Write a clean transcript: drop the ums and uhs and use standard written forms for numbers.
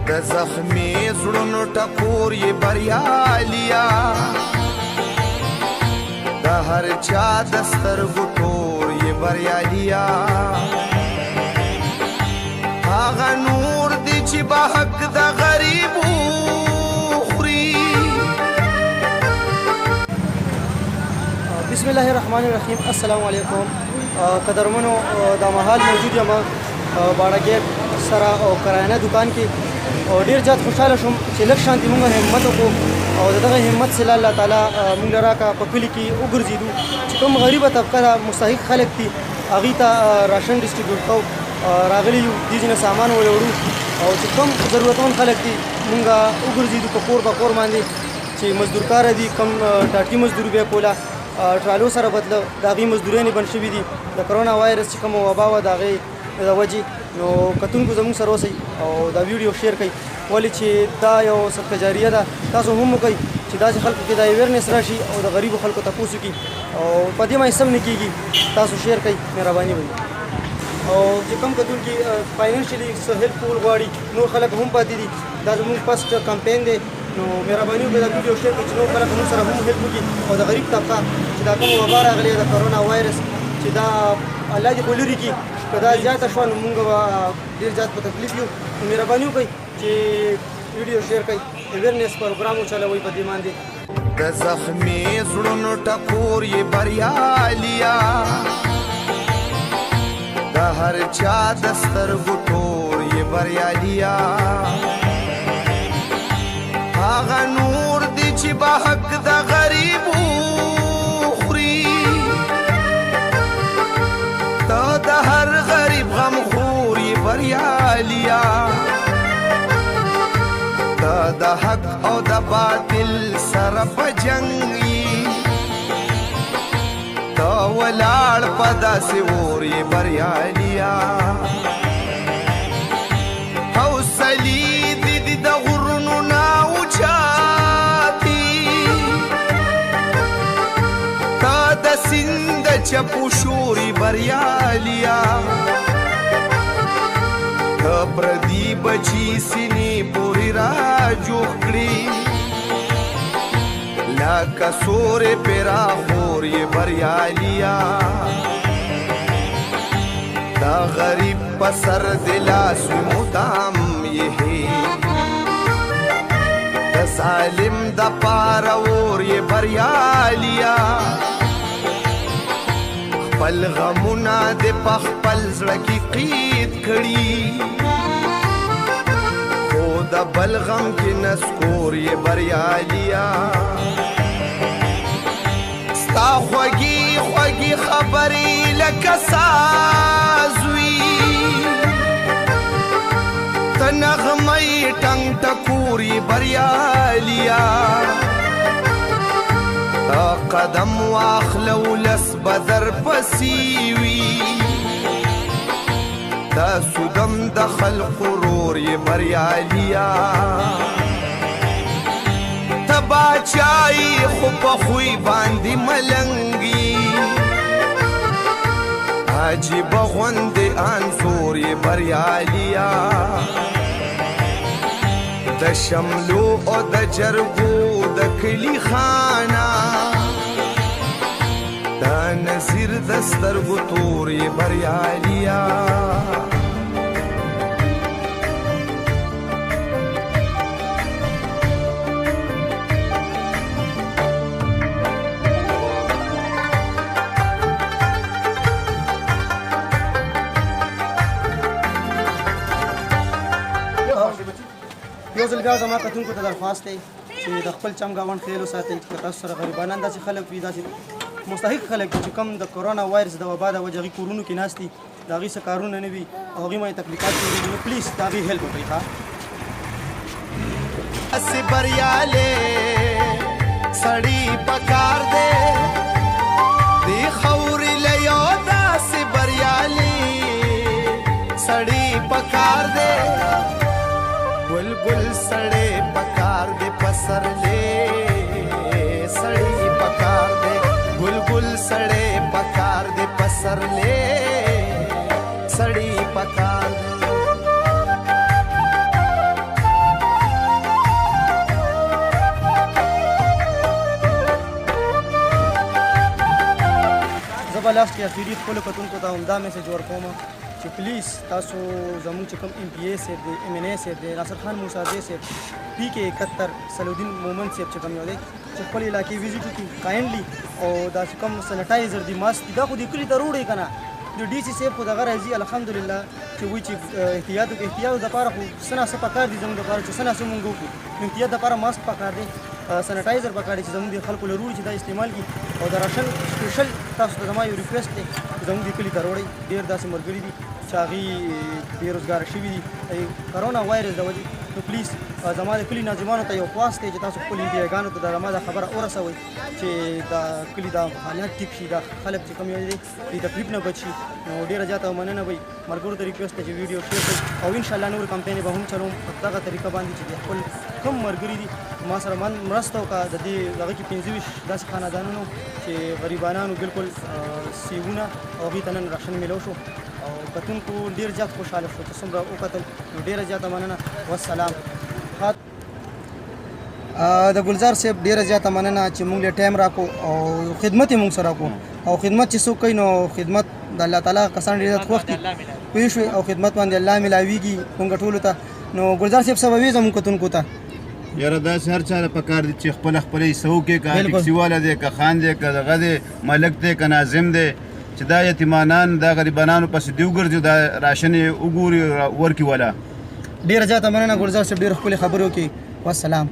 د زخمي زړونو ټکور یې بریالیا د هر چا د سترګو تور یې بریالیا هغه نور دی چې به حق د غریبو خوري. بسم الله الرحمن الرحیم. السلام علیکم. قدرمنو دا مهال موجود یم باړه ګیټ سره او کرایانه دکان کې او ډېر زیات خوشحاله شوم چې لږ شانتې مونږ همت وکړو او د دغه همت سره الله تعالی مونږ له راکړه په کلي کې وګرځېدو چې کوم غریبه طبقه ده مستحق خلک دي هغوی ته راشن ډسټریبیوټ کوو راغلي یو دې ځینې سامان وروړو او چې کوم ضرورتمند خلک دي مونږ وګرځېدو په کور باندې چې مزدور کاره دي کم ټاټکي مزدوري به یې کوله ټرالو سره بدله د هغې مزدوریانې بند شوي دي د کرونا وایرس چې کومه وبا وه د هغې د وجې نو کتونکو زموږ سره اوسئ او دا ویډیو شیر کړئ ولې چې دا یو صدقه جاریه ده تاسو هم وکئ چې داسې خلکو کې دا اویرنس راشي او د غریبو خلکو تپوس وکړي او په دې باندې سم نه کېږي تاسو شیر کړئ مهرباني وکړئ او چې کوم کتونکي فاینانشلی څه هیلپ کول غواړي نور خلک هم پاتې دي دا زموږ فسټ کمپین دی نو مهرباني وکړئ دا ویډیو شیر کړئ چې نور خلک موږ سره هم هیلپ وکړي او د غریب طبقه چې دا کومه وبا راغلې د کرونا وایرس چې دا الله دې خو لرې کړي که دا زیاته شوه نو موږ به ډېر زیات په تکلیف یو نو مهرباني وکړئ چې ویډیو شیر کړئ اویرنس پروګرام وچلوئ په دې باندې د زخمي زړونو ټکور یې بریالیا د هر چا د سترګو تور یې بریالیا هغه نور دی چې به حق د غریبو خوري ته د هر غریب غم خور یې بریالیا ته د حق او د باطل سره په جنګ یې ته ولاړ په داسې اور یې بریالیا حوصلې دې د غرونو نه اوچاتي ته د سیند د چپو شور یې بریالیا ته پردي بچي سینې پورې راجوخ کړي لکه سورې پیرا خور یې بریالیا دا غریب په سر د لاس مدام یې د ظالم د پاره اور یې بریالیا خپل غمونه د په خپل زړه کې قید کړي خو د بل غم کې نسکور یې بریالیا ستا خوږې خوږې خبرې لکه ساز وي ته نغمې ټنګ ټکور یې بریالیا قدم واخله ولس به درپسې وي تاسو دم د خلقو رور یې بریالیا ته باچایي خو په خوی باندې ملنګي عجیبه غوندې انځور یې بریالیا د شملو او د جرګو د کلي خانه دا نظیر د سترګو تور یې بریالیا یو ځل بیا زما کتونکو ته درخواست دی چې د خپل چم ګاونډ خیال وساتئ که تاسو سره غریبانان داسې خلک وي داسې مستحق خلک دي چې کم د کرونا وایرس د وبا د وجې هغوی کورونو کې ناست دي د هغوی څه کارونه نه وي او هغوی باندې تکلیفات کېږي نو پلیز د هغوی هیلپ وکړئ ښه داسې بریالی سړي پکار دی دې خاورې له یو داسې بریالی سړي پکار دی بلبل سړی پکار دی پسرلی سړی پکار دی بلبل سړی پکار دی پسرلی سړی پکار دی لاست کې اخیری خپلو کتونکو ته همدا میسج ورکوم چې پلیز تاسو زموږ چې کوم ایم پی ای صاحب دی ایم این ای صاحب دی ناصر خان موسازی صاحب پی کې 71 صلاحالدین مومن صاحب چې کوم یو دی چې خپل علاقې ویزیټ وکړي کاینډلی او دا چې کوم سینیټایزر دی ماسک دی دا خو د کلي ته روړی که نه د ډي سي صاحب خو دغه راځي الحمدلله چې وایي چې احتیاط دپاره خو څه نه څه پکار دي زموږ دپاره چې څه نه څه مونږ وکړو نو احتیاط دپاره ماسک پکار دی سینیټایزر پکار دی چې زموږ د خلکو له روړي چې دا استعمال کړي او د راشن سپیشل تاسو ته زما یو ریکویسټ دی زموږ د کلي ته راوړئ ډېر داسې ملګري دي چې هغوی بېروزګاره شوي دي کرونا وایرس د وجې نو پلیز زما د کلي ناظمانو ته یو خواست دی چې تاسو خپلو میډیاګانو ته زما دا خبره ورسوئ چې دا کلي دا حالات ټیک شي دا خلک چې کوم یو دی د تکلیف نه بچ شي نو ډېره زیاته مننه وي ملګرو ته ریکویسټ دی چې ویډیو شیر کړئ او انشاءالله نور کمپینې به هم چلوم په دغه طریقه باندې چې خپل کوم ملګري دي ما سره مرسته وکړه د دې دغه کې 25 داسې خاندانونو چې غریبانانو بالکل سیبونه او هغوی ته نن راشن میلو شو او کتونکو ډېر زیات خوشحاله شو چې څومره وکتل نو ډېره زیاته مننه والسلام د ګلزار صاحب ډېره زیاته مننه چې موږ له ټایم راکو او خدمت یې موږ سره کو او خدمت چې څوک کوي نو خدمت د الله تعالی کسان ډېر زیات خوښ دي پوه شوې او خدمت باندې الله میلاویږي موږ ټولو ته نو ګلزار صاحب څه به وایي زموږ کتونکو ته یاره داسې هر چا له پکار دي چې خپله حصه وکړي که ټکسي والا دی که خان دی که دغه دی ملک دی که ناظم دی چې دا یتیمانان دا غریبانانو پسې دې وګرځي دا راشن یې وګوري ورکړي وله ډېره زیاته مننه ګلزار صاحب ډېرې ښکلې خبرې وکړي والسلام